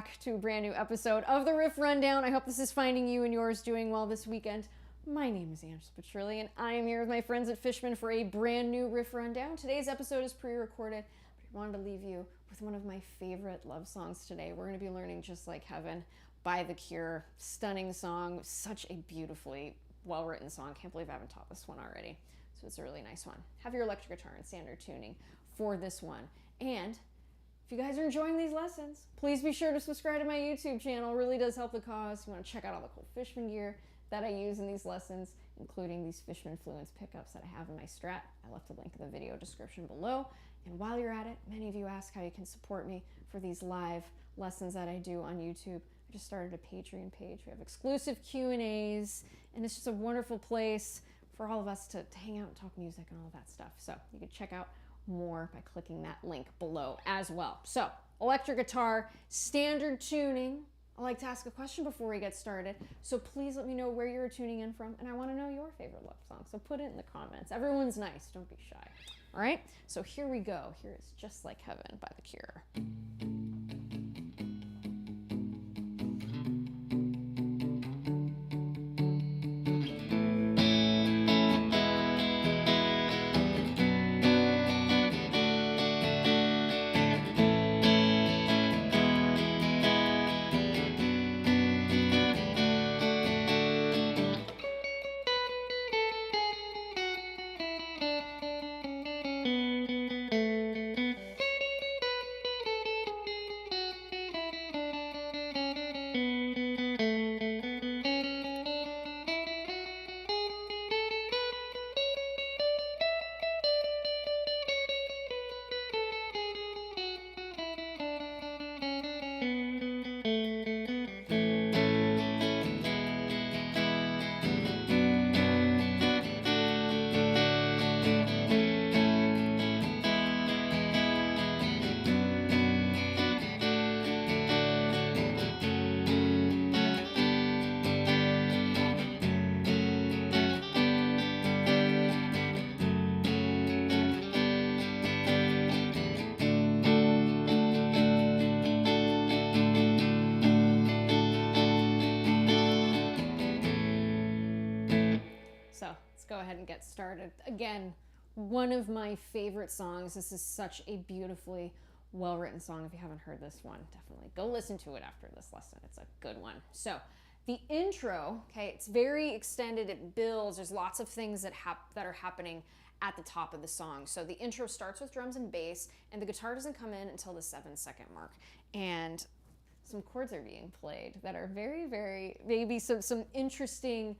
back to a brand new episode of the Riff Rundown. I hope this is finding you and yours doing well this weekend. My name is Petrilli, and I am here with my friends at Fishman for a brand new Riff Rundown. Today's episode is pre-recorded, but I wanted to leave you with one of my favorite love songs today. We're going to be learning Just Like Heaven by The Cure. Stunning song, such a beautifully well-written song. Can't believe I haven't taught this one already. So it's a really nice one. Have your electric guitar in standard tuning for this one. And if you guys are enjoying these lessons, please be sure to subscribe to my YouTube channel. It really does help the cause. You want to check out all the cool Fishman gear that I use in these lessons, including these Fishman Fluence pickups that I have in my Strat. I left a link in the video description below. And while you're at it, many of you ask how you can support me for these live lessons that I do on YouTube. I just started a Patreon page. We have exclusive Q&As, and it's just a wonderful place for all of us to hang out and talk music and all of that stuff. So you can check out more by clicking that link below as well. So electric guitar, standard tuning. I like to ask a question before we get started. So please let me know where you're tuning in from, and I want to know your favorite love song. So put it in the comments. Everyone's nice, don't be shy. All right, so here we go. Here is Just Like Heaven by The Cure. So let's go ahead and get started. Again, one of my favorite songs. This is such a beautifully well-written song. If you haven't heard this one, definitely go listen to it after this lesson. It's a good one. So the intro, okay, it's very extended. It builds. There's lots of things that are happening at the top of the song. So the intro starts with drums and bass, and the guitar doesn't come in until the 7-second mark. And some chords are being played that are very, very, maybe some interesting,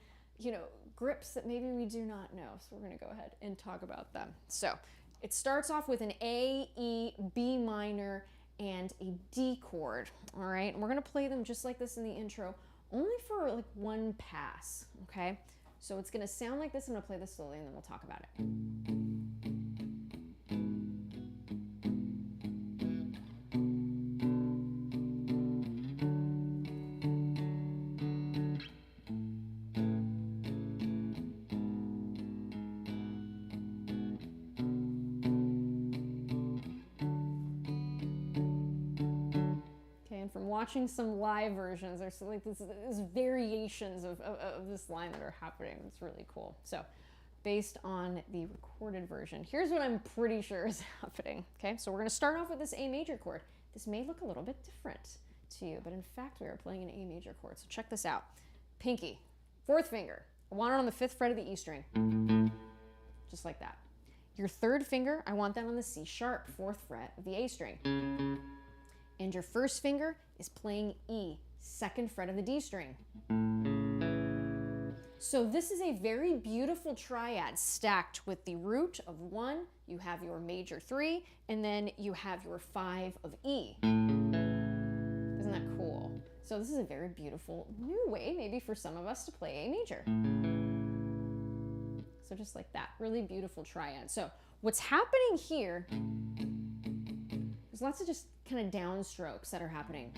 grips that maybe we do not know. So we're going to go ahead and talk about them. So it starts off with an A, E, B minor, and a D chord. All right. And we're going to play them just like this in the intro, only for like one pass. Okay. So it's going to sound like this. I'm going to play this slowly and then we'll talk about it. From watching some live versions, there's like this variations of this line that are happening. It's really cool. So based on the recorded version, here's what I'm pretty sure is happening. Okay, so we're going to start off with this A major chord. This may look a little bit different to you, but in fact we are playing an A major chord. So check this out. Pinky, fourth finger. I want it on the 5th fret of the E string. Just like that. Your third finger, I want that on the C sharp, 4th fret of the A string. And your first finger is playing E, 2nd fret of the D string. So this is a very beautiful triad stacked with the root of 1, you have your major 3, and then you have your 5 of E. Isn't that cool? So this is a very beautiful new way, maybe for some of us, to play A major. So just like that, really beautiful triad. So what's happening here, there's lots of just kind of downstrokes that are happening.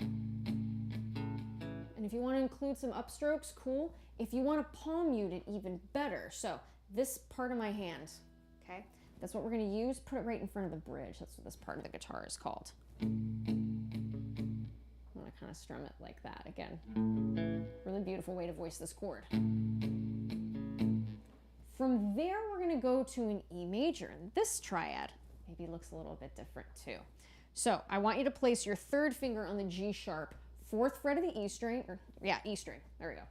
And if you want to include some upstrokes, cool. If you want to palm mute it, even better. So this part of my hand, okay, that's what we're going to use. Put it right in front of the bridge. That's what this part of the guitar is called. I'm going to kind kind of strum it like that. Again, really beautiful way to voice this chord. From there, we're going to go to an E major, and this triad maybe looks a little bit different too. So I want you to place your third finger on the G sharp, 4th fret of the E string, or yeah, E string. There we go.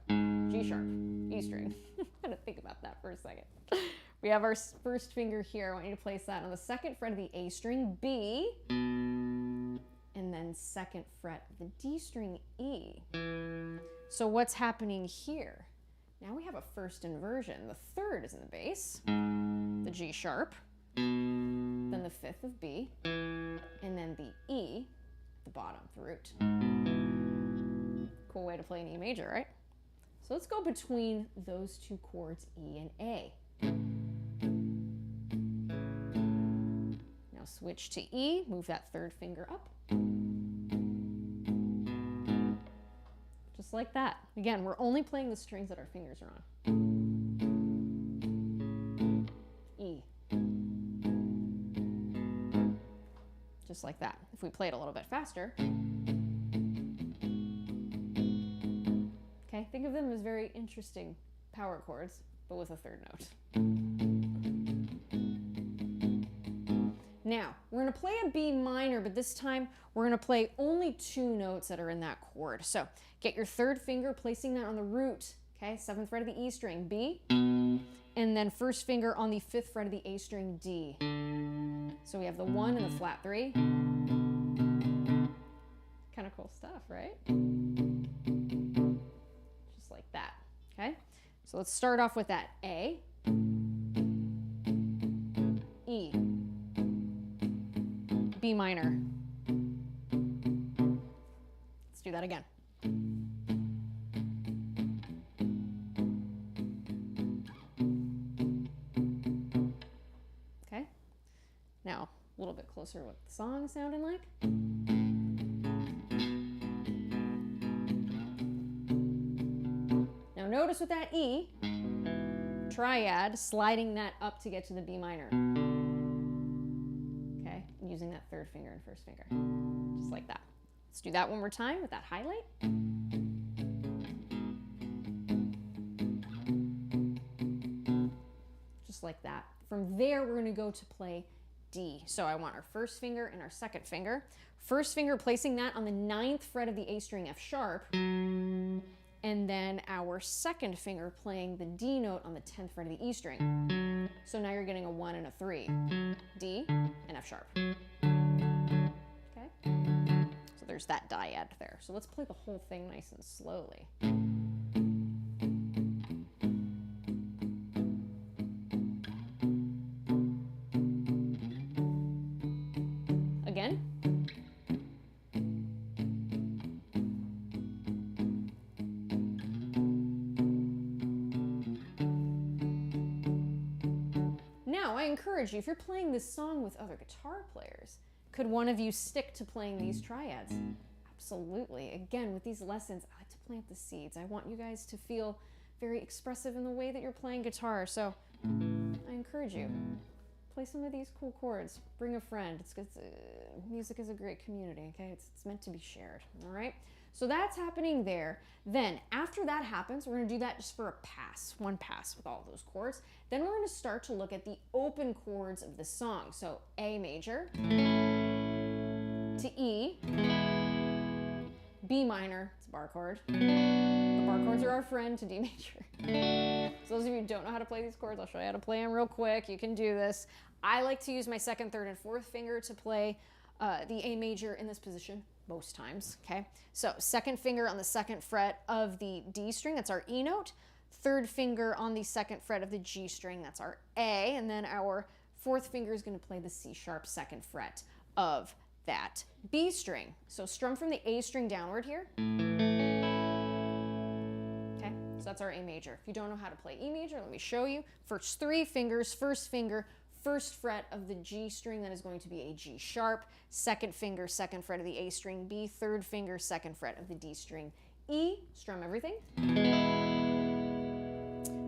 G sharp, E string. I had to think about that for a second. We have our first finger here. I want you to place that on the 2nd fret of the A string, B, and then 2nd fret of the D string, E. So what's happening here? Now we have a first inversion. The 3rd is in the bass, the G sharp, then the 5th of B, and then the E, the bottom, the root. Cool way to play an E major, right? So let's go between those two chords, E and A. Now switch to E, move that 3rd finger up. Just like that. Again, we're only playing the strings that our fingers are on. E. Just like that. If we play it a little bit faster. Okay, think of them as very interesting power chords, but with a 3rd note. Now, we're going to play a B minor, but this time we're going to play only 2 notes that are in that chord. So get your 3rd finger, placing that on the root, okay, 7th fret of the E string, B, and then 1st finger on the 5th fret of the A string, D. So we have the 1 and the flat 3. Kind of cool stuff, right? Just like that, okay? So let's start off with that A, E, B minor. Let's do that again. Okay. Now, a little bit closer what the song sounded like. Now notice with that E, triad, sliding that up to get to the B minor. Using that 3rd finger and 1st finger, just like that. Let's do that one more time with that highlight. Just like that. From there, we're going to go to play D. So I want our 1st finger and our 2nd finger. 1st finger placing that on the 9th fret of the A string, F sharp, and then our 2nd finger playing the D note on the 10th fret of the E string. So now you're getting a 1 and a 3. D and F sharp. Okay? So there's that dyad there. So let's play the whole thing nice and slowly. Again. Now, I encourage you, if you're playing this song with other guitar players, could one of you stick to playing these triads? Absolutely. Again, with these lessons, I like to plant the seeds. I want you guys to feel very expressive in the way that you're playing guitar. So I encourage you, play some of these cool chords. Bring a friend. Music is a great community, okay? It's meant to be shared, all right? So that's happening there. Then after that happens, we're gonna do that just for a pass, one pass with all of those chords. Then we're gonna start to look at the open chords of the song. So A major to E, B minor, it's a bar chord. The bar chords are our friend, to D major. So those of you who don't know how to play these chords, I'll show you how to play them real quick. You can do this. I like to use my 2nd, 3rd, and 4th finger to play the A major in this position most times, okay? So 2nd finger on the 2nd fret of the D string, that's our E note. 3rd finger on the 2nd fret of the G string, that's our A. And then our 4th finger is gonna play the C sharp 2nd fret of that B string. So strum from the A string downward here. Okay, so that's our A major. If you don't know how to play E major, let me show you. First 3 fingers, 1st finger, 1st fret of the G string, that is going to be a G sharp. 2nd finger, 2nd fret of the A string, B. 3rd finger, 2nd fret of the D string, E. Strum everything.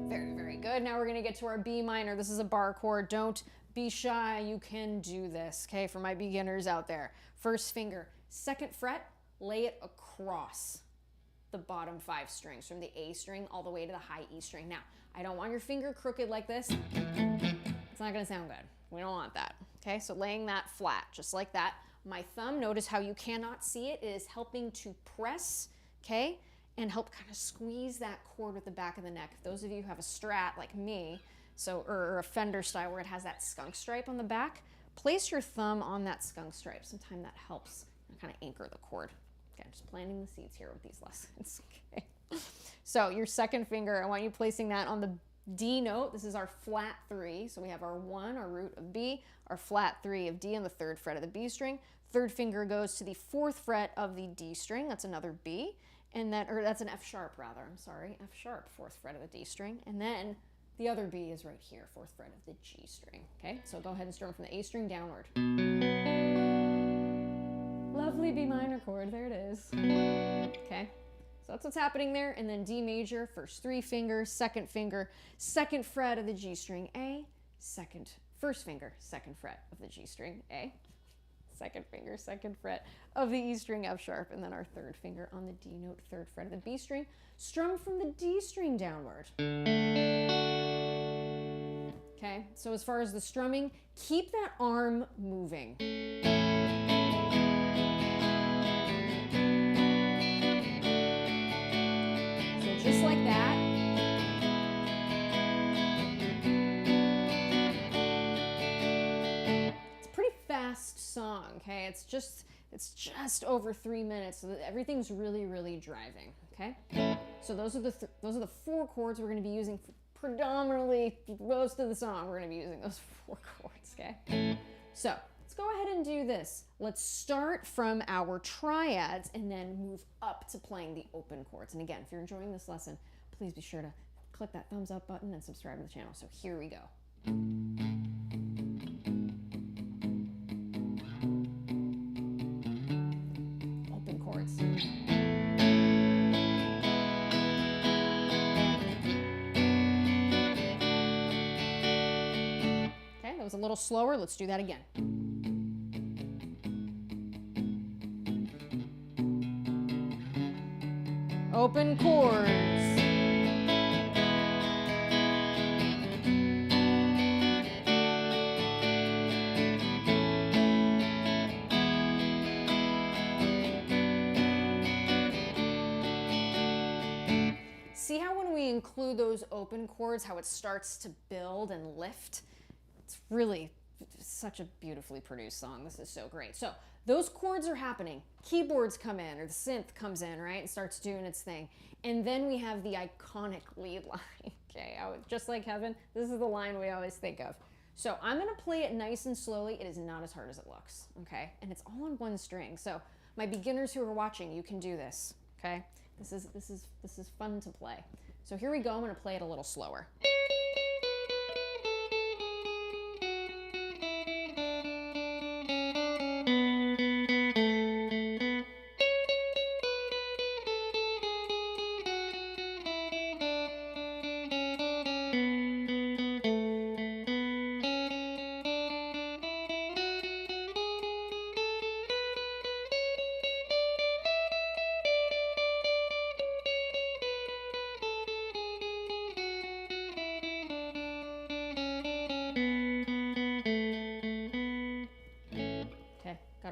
Very, very good. Now we're gonna get to our B minor. This is a bar chord. Don't be shy, you can do this, okay, for my beginners out there. 1st finger, 2nd fret lay it across the bottom 5 strings from the A string all the way to the high E string. Now, I don't want your finger crooked like this. It's not gonna sound good. We don't want that, okay? So laying that flat, just like that. My thumb, notice how you cannot see it, is helping to press, okay? And help kind of squeeze that chord with the back of the neck. If those of you who have a Strat like me, or a Fender style where it has that skunk stripe on the back, place your thumb on that skunk stripe. Sometimes that helps kind of anchor the chord. Okay, I'm just planting the seeds here with these lessons, okay? So your second finger, I want you placing that on the D note. This is our flat 3. So we have our 1, our root of B, our flat 3 of D on the 3rd fret of the B string. Third finger goes to the 4th fret of the D string. That's another B. And then, or that's an F sharp rather, I'm sorry, F sharp, 4th fret of the D string. And then the other B is right here, 4th fret of the G string, okay? So go ahead and strum from the A string downward. Lovely B minor chord, there it is. Okay, so that's what's happening there. And then D major, first 3 fingers, second finger, 2nd fret of the G string, A, first finger, 2nd fret of the G string, A, second finger, 2nd fret of the E string, F sharp, and then our 3rd finger on the D note, 3rd fret of the B string. Strum from the D string downward. Okay, so as far as the strumming, keep that arm moving. So just like that. Fast song, okay? It's just over 3 minutes, so that everything's really, really driving, okay? So those are the 4 chords we're going to be using predominantly most of the song. We're going to be using those 4 chords, okay? So let's go ahead and do this. Let's start from our triads and then move up to playing the open chords. And again, if you're enjoying this lesson, please be sure to click that thumbs up button and subscribe to the channel. So here we go. Chords. Okay, that was a little slower. Let's do that again. Open chords. See how when we include those open chords, how it starts to build and lift? It's really such a beautifully produced song. This is so great. So those chords are happening. Keyboards come in, or the synth comes in, right, and starts doing its thing. And then we have the iconic lead line. Okay, just like heaven, this is the line we always think of. So I'm gonna play it nice and slowly. It is not as hard as it looks, okay? And it's all on 1 string. So my beginners who are watching, you can do this, okay? This is fun to play. So here we go. I'm going to play it a little slower.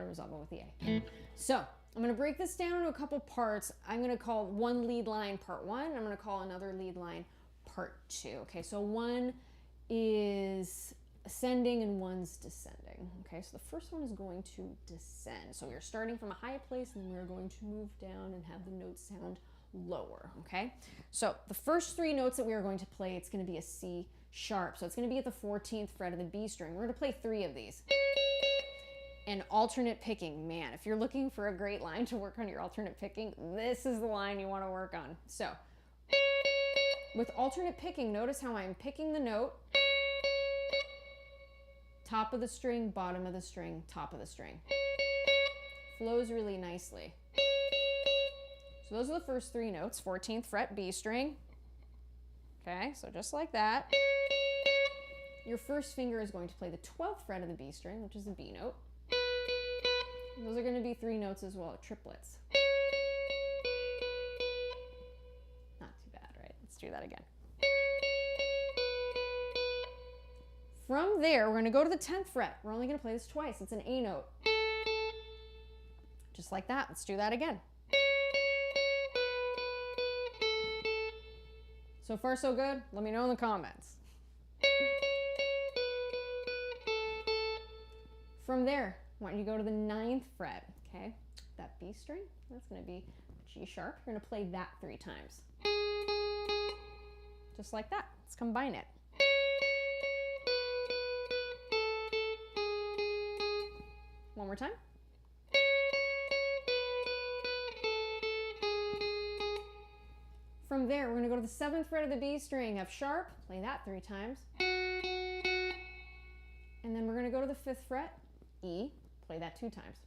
Resolve it with the A. So I'm going to break this down into a couple parts. I'm going to call one lead line part 1. I'm going to call another lead line part 2. Okay, so 1 is ascending and 1's descending. Okay, so the first one is going to descend. So we're starting from a high place and then we're going to move down and have the notes sound lower. Okay, so the first 3 notes that we are going to play, it's going to be a C sharp. So it's going to be at the 14th fret of the B string. We're going to play 3 of these. And alternate picking, man, if you're looking for a great line to work on your alternate picking, this is the line you want to work on. So with alternate picking, notice how I'm picking the note, top of the string, bottom of the string, top of the string. Flows really nicely. So those are the first 3 notes, 14th fret B string. Okay, so just like that. Your first finger is going to play the 12th fret of the B string, which is the B note. Those are going to be 3 notes as well, triplets. Not too bad, right? Let's do that again. From there, we're going to go to the 10th fret. We're only going to play this twice. It's an A note. Just like that. Let's do that again. So far, so good? Let me know in the comments. From there, I want you to go to the 9th fret, okay? That B string, that's going to be G sharp. You're going to play that 3 times. Just like that. Let's combine it. One more time. From there, we're going to go to the 7th fret of the B string, F sharp, play that 3 times. And then we're going to go to the 5th fret, E, play that 2 times.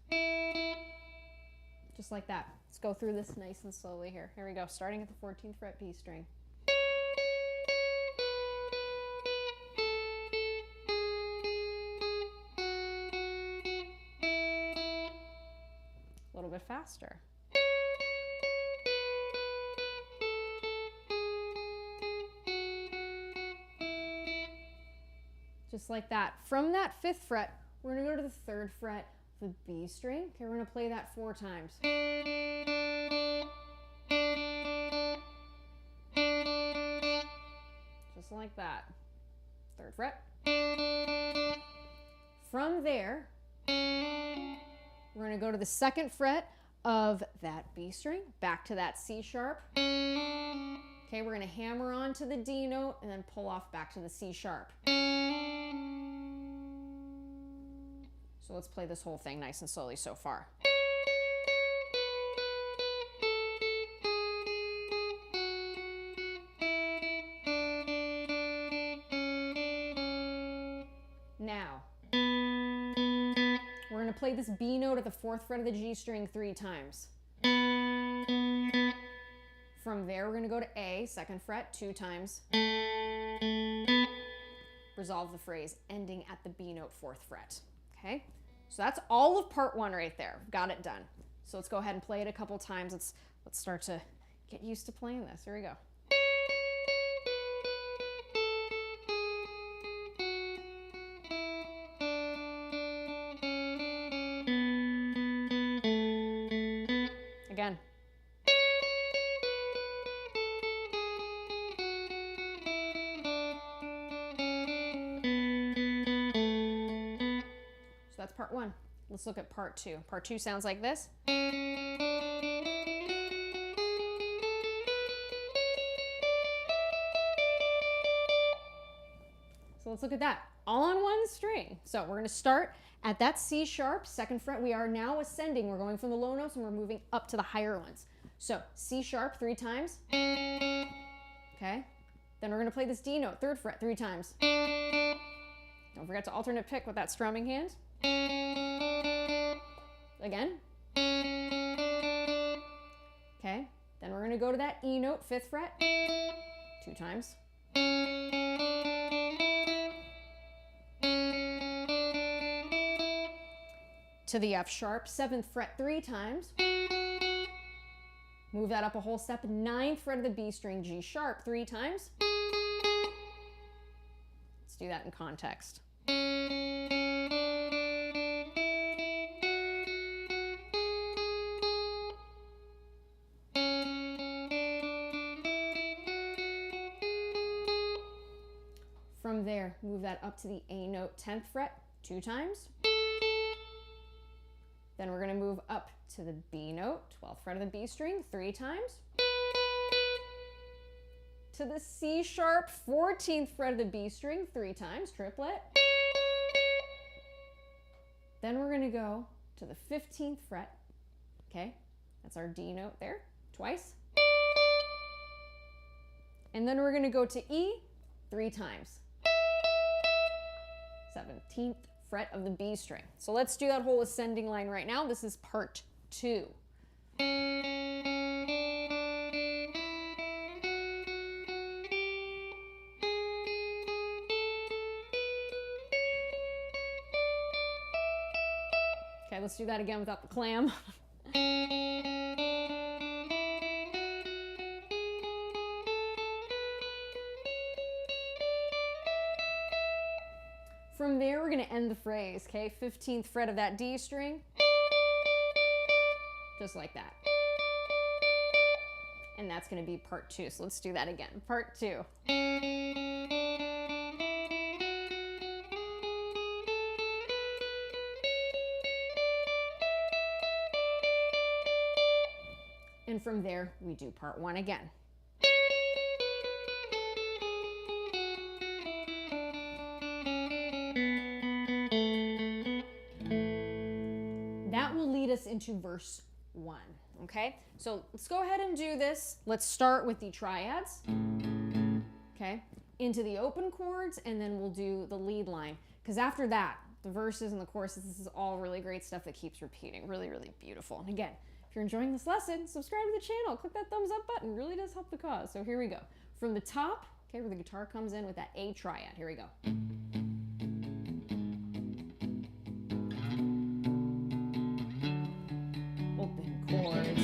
Just like that. Let's go through this nice and slowly here. Here we go, starting at the 14th fret B string. A little bit faster. Just like that. From that 5th fret, we're going to go to the 3rd fret, the B string. Okay, we're going to play that 4 times. Just like that. 3rd fret. From there, we're going to go to the 2nd fret of that B string, back to that C sharp. Okay, we're going to hammer on to the D note and then pull off back to the C sharp. So let's play this whole thing nice and slowly so far. Now, we're going to play this B note at the 4th fret of the G string 3 times. From there, we're going to go to A, 2nd fret, 2 times. Resolve the phrase, ending at the B note, 4th fret. Okay? So that's all of part 1 right there. We've got it done. So let's go ahead and play it a couple times. Let's start to get used to playing this. Here we go. Again. So that's part 1. Let's look at part 2. Part 2 sounds like this. So let's look at that. All on one string. So we're going to start at that C sharp, 2nd fret. We are now ascending. We're going from the low notes and we're moving up to the higher ones. So C sharp 3 times. Okay. Then we're going to play this D note, 3rd fret, 3 times. Don't forget to alternate pick with that strumming hand. Again. Okay. Then we're going to go to that E note, 5th fret, 2 times. To the F sharp, 7th fret, 3 times. Move that up a whole step, 9th fret of the B string, G sharp, 3 times. Let's do that in context. From there, move that up to the A note, 10th fret, 2 times. Then we're going to move up to the B note, 12th fret of the B string, 3 times. To the C sharp, 14th fret of the B string, 3 times, triplet. Then we're going to go to the 15th fret. Okay, that's our D note there, twice. And then we're going to go to E 3 times. 17th fret of the B string. So let's do that whole ascending line right now. This is part 2. Okay, let's do that again without the clam. From there, we're going to end the phrase, okay? 15th fret of that D string, just like that. And that's going to be part 2. So let's do that again. Part 2. And from there, we do part 1 again. That will lead us into verse 1, okay? So let's go ahead and do this. Let's start with the triads, okay? Into the open chords, and then we'll do the lead line. Because after that, the verses and the choruses, this is all really great stuff that keeps repeating. Really, really beautiful. And again, if you're enjoying this lesson, subscribe to the channel. Click that thumbs up button. It really does help the cause. So here we go. From the top, okay, where the guitar comes in with that A triad. Here we go. Open chords.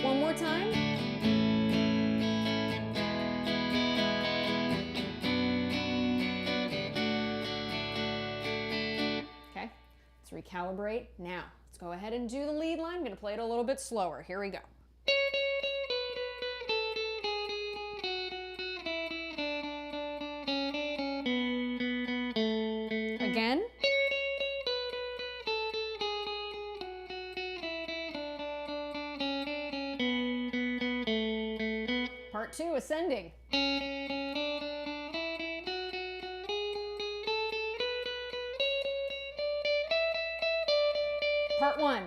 One more time. Okay, let's recalibrate. Now, let's go ahead and do the lead line. I'm going to play it a little bit slower. Here we go. Again. Part 2, ascending. Part 1.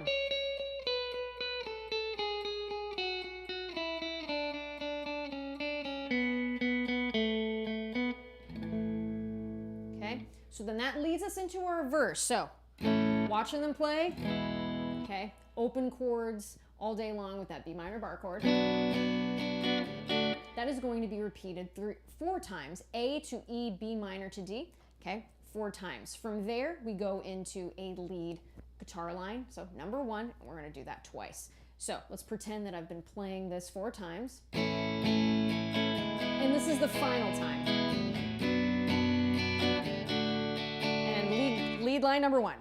Okay, so then that leads us into our verse. So, watching them play, okay, open chords all day long with that B minor bar chord. That is going to be repeated 4 times, A to E, B minor to D, okay, 4 times. From there, we go into a lead guitar line. So number 1, and we're going to do that twice. So let's pretend that I've been playing this 4 times. And this is the final time. And lead line number 1.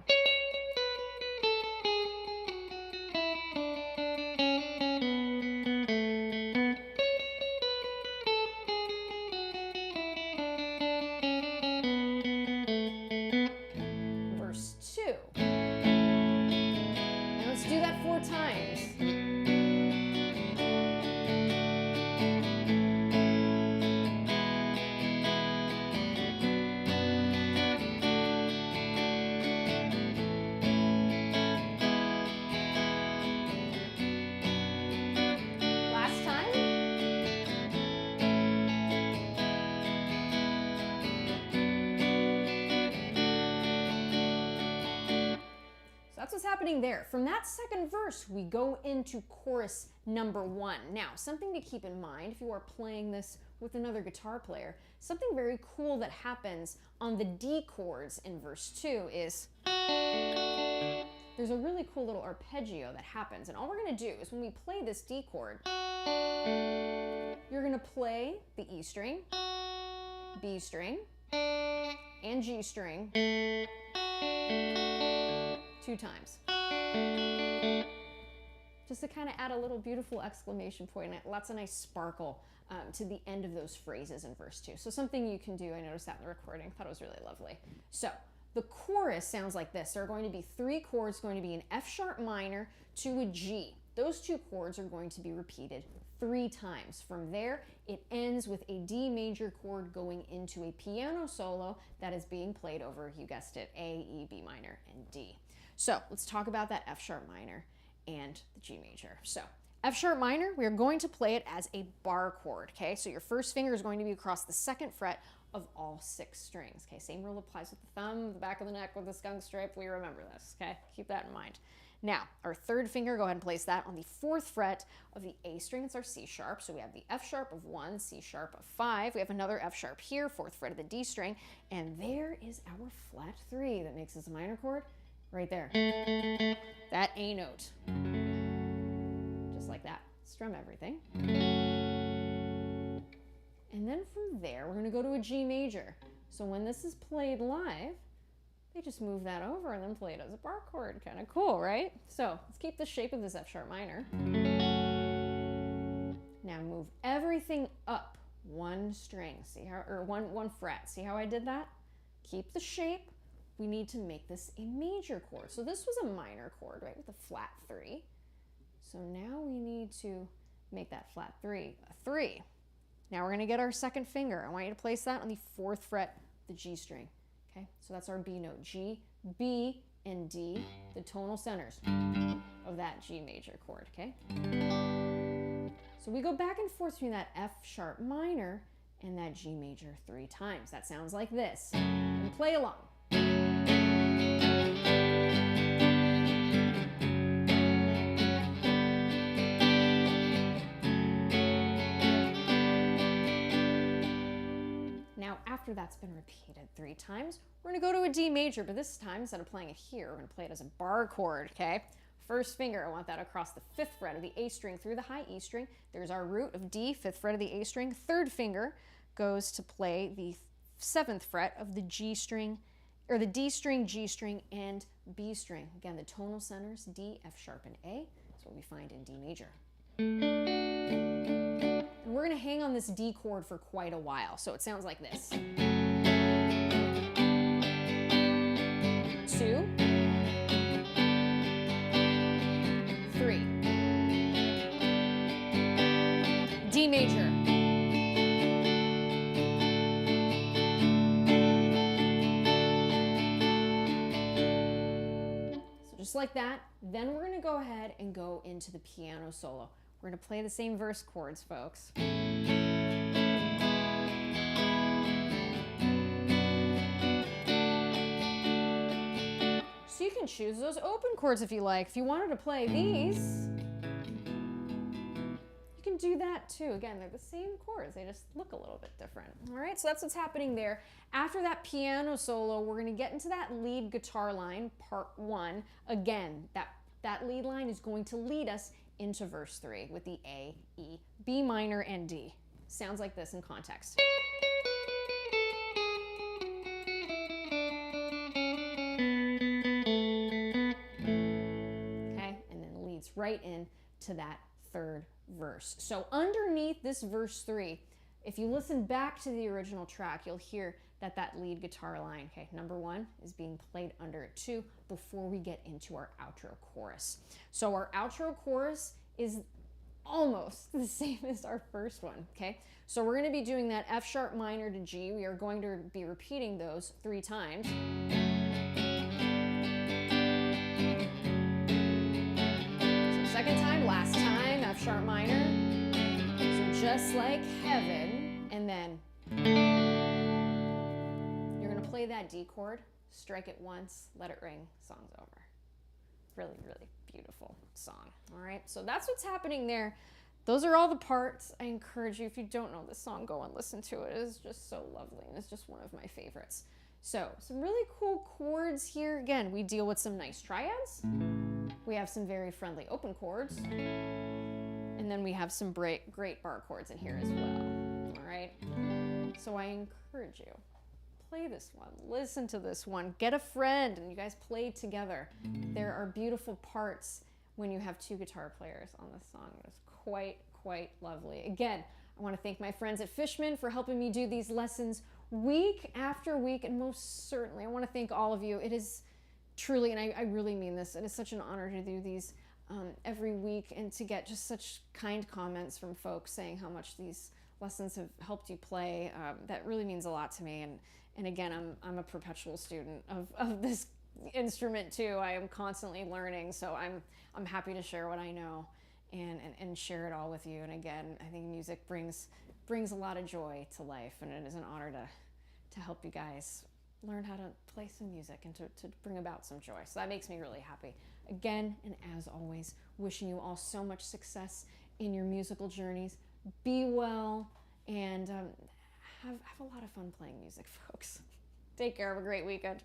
Verse 2. And let's do that 4 times. Last time. So that's what's happening there. From that second verse, we go into chorus number 1. Now, something to keep in mind if you are playing this with another guitar player, something very cool that happens on the D chords in verse 2 is there's a really cool little arpeggio that happens. And all we're going to do is when we play this D chord, you're going to play the E string, B string, and G string 2 times. Just to kind of add a little beautiful exclamation point and lots of nice sparkle to the end of those phrases in verse 2. So something you can do, I noticed that in the recording, thought it was really lovely. So the chorus sounds like this. There are going to be 3 chords, going to be an F sharp minor to a G. Those 2 chords are going to be repeated 3 times. From there, it ends with a D major chord going into a piano solo that is being played over, you guessed it, A, E, B minor, and D. So let's talk about that F sharp minor and the G major. So F sharp minor, we are going to play it as a bar chord, okay? So your first finger is going to be across the 2nd fret of all 6 strings. Okay, same rule applies with the thumb, the back of the neck with the skunk stripe. We remember this, okay? Keep that in mind. Now, our 3rd finger, go ahead and place that on the 4th fret of the A string. It's our C sharp. So we have the F sharp of 1, C sharp of 5. We have another F sharp here, 4th fret of the D string. And there is our flat 3 that makes this a minor chord right there. That A note. Just like that. Strum everything. And then from there, we're going to go to a G major. So when this is played live, they just move that over and then play it as a bar chord. Kind of cool, right? So let's keep the shape of this F sharp minor. Now move everything up 1 string. See how, or one fret. See how I did that? Keep the shape. We need to make this a major chord. So this was a minor chord, right, with a flat 3. So now we need to make that flat 3 a 3. Now we're going to get our 2nd finger. I want you to place that on the 4th fret of the G string. Okay, so that's our B note. G, B, and D, the tonal centers of that G major chord, okay? So we go back and forth between that F sharp minor and that G major 3 times. That sounds like this. And play along. Now, after that's been repeated 3 times, we're going to go to a D major, but this time, instead of playing it here, we're going to play it as a bar chord, okay? 1st finger, I want that across the 5th fret of the A string through the high E string. There's our root of D, 5th fret of the A string. 3rd finger goes to play the 7th fret of the G string, or the D string, G string, and B string. Again, the tonal centers, D, F sharp, and A. That's what we find in D major. And we're going to hang on this D chord for quite a while, so it sounds like this. 2, D major. So just like that, then we're going to go ahead and go into the piano solo. We're going to play the same verse chords, folks. So you can choose those open chords if you like. If you wanted to play these, you can do that too. Again, they're the same chords, they just look a little bit different. All right, so that's what's happening there. After that piano solo, we're going to get into that lead guitar line, part 1. Again, that lead line is going to lead us into verse 3 with the A, E, B minor, and D. Sounds like this in context. Okay, and then leads right in to that 3rd verse. So underneath this verse 3, if you listen back to the original track, you'll hear that lead guitar line, okay, number 1 is being played under it too before we get into our outro chorus. So our outro chorus is almost the same as our first one, okay? So we're going to be doing that F sharp minor to G. We are going to be repeating those 3 times. So 2nd time, last time, F sharp minor. So just like heaven, and then you're going to play that D chord, strike it once, let it ring, song's over. Really, really beautiful song. All right, so that's what's happening there. Those are all the parts. I encourage you, if you don't know this song, go and listen to it. It is just so lovely, and it's just one of my favorites. So some really cool chords here. Again, we deal with some nice triads. We have some very friendly open chords. And then we have some great bar chords in here as well. All right, so I encourage you, play this one, listen to this one, get a friend, and you guys play together. There are beautiful parts when you have 2 guitar players on this song. It's quite lovely. Again, I want to thank my friends at Fishman for helping me do these lessons week after week, and most certainly I want to thank all of you. It is truly, and I really mean this, it is such an honor to do these every week and to get just such kind comments from folks saying how much these lessons have helped you play. That really means a lot to me. And again, I'm a perpetual student of this instrument too. I am constantly learning, so I'm happy to share what I know and share it all with you. And again, I think music brings a lot of joy to life, and it is an honor to help you guys learn how to play some music and to bring about some joy. So that makes me really happy. Again, and as always, wishing you all so much success in your musical journeys. Be well, and have a lot of fun playing music, folks. Take care. Have a great weekend.